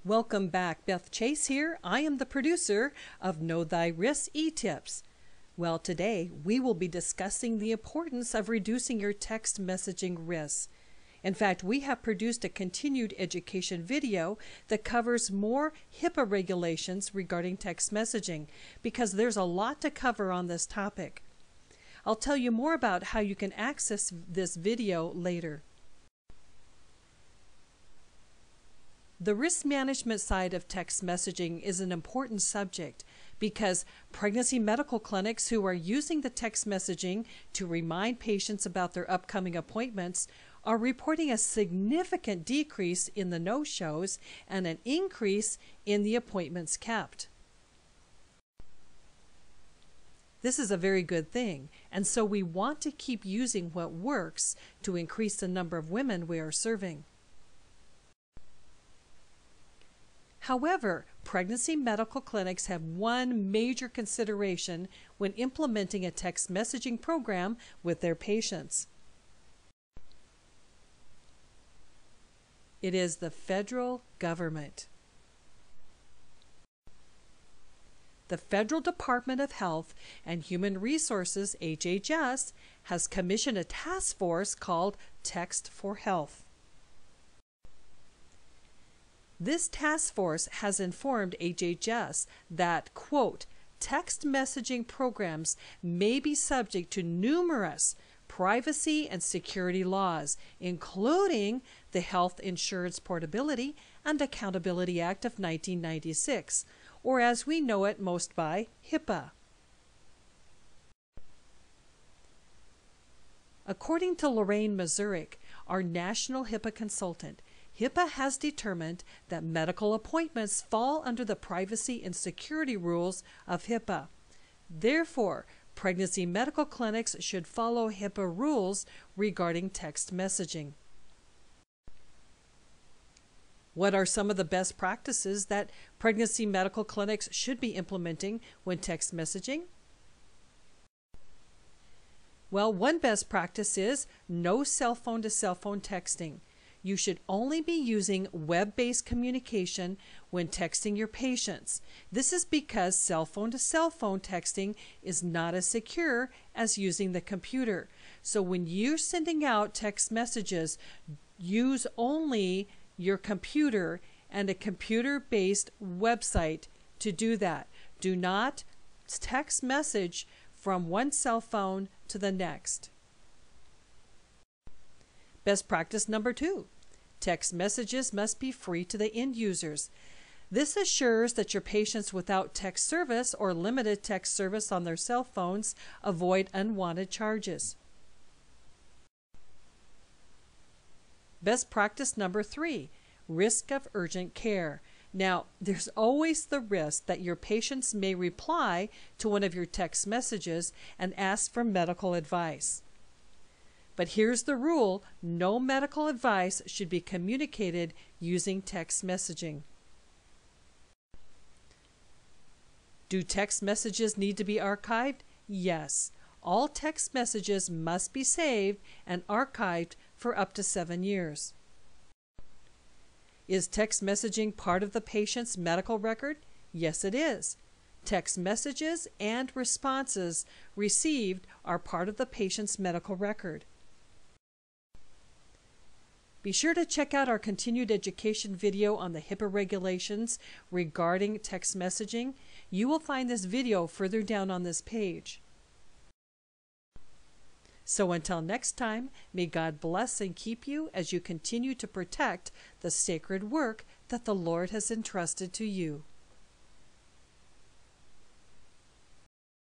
Welcome back. Beth Chase here. I am the producer of Know Thy Risks eTips. Well, today we will be discussing the importance of reducing your text messaging risks. In fact, we have produced a continued education video that covers more HIPAA regulations regarding text messaging because there's a lot to cover on this topic. I'll tell you more about how you can access this video later. The risk management side of text messaging is an important subject because pregnancy medical clinics who are using the text messaging to remind patients about their upcoming appointments are reporting a significant decrease in the no-shows and an increase in the appointments kept. This is a very good thing, and so we want to keep using what works to increase the number of women we are serving. However, pregnancy medical clinics have one major consideration when implementing a text messaging program with their patients. It is the federal government. The Federal Department of Health and Human Resources, HHS, has commissioned a task force called Text for Health. This task force has informed HHS that, quote, text messaging programs may be subject to numerous privacy and security laws, including the Health Insurance Portability and Accountability Act of 1996, or as we know it most by HIPAA. According to Lorraine Mazurik, our national HIPAA consultant, HIPAA has determined that medical appointments fall under the privacy and security rules of HIPAA. Therefore, pregnancy medical clinics should follow HIPAA rules regarding text messaging. What are some of the best practices that pregnancy medical clinics should be implementing when text messaging? Well, one best practice is no cell phone to cell phone texting. You should only be using web-based communication when texting your patients. This is because cell phone to cell phone texting is not as secure as using the computer. So when you're sending out text messages, use only your computer and a computer-based website to do that. Do not text message from one cell phone to the next. Best practice number 2. Text messages must be free to the end users. This assures that your patients without text service or limited text service on their cell phones avoid unwanted charges. Best practice number 3. Risk of urgent care. Now, there's always the risk that your patients may reply to one of your text messages and ask for medical advice. But here's the rule: no medical advice should be communicated using text messaging. Do text messages need to be archived? Yes. All text messages must be saved and archived for up to 7 years. Is text messaging part of the patient's medical record? Yes, it is. Text messages and responses received are part of the patient's medical record. Be sure to check out our continued education video on the HIPAA regulations regarding text messaging. You will find this video further down on this page. So until next time, may God bless and keep you as you continue to protect the sacred work that the Lord has entrusted to you.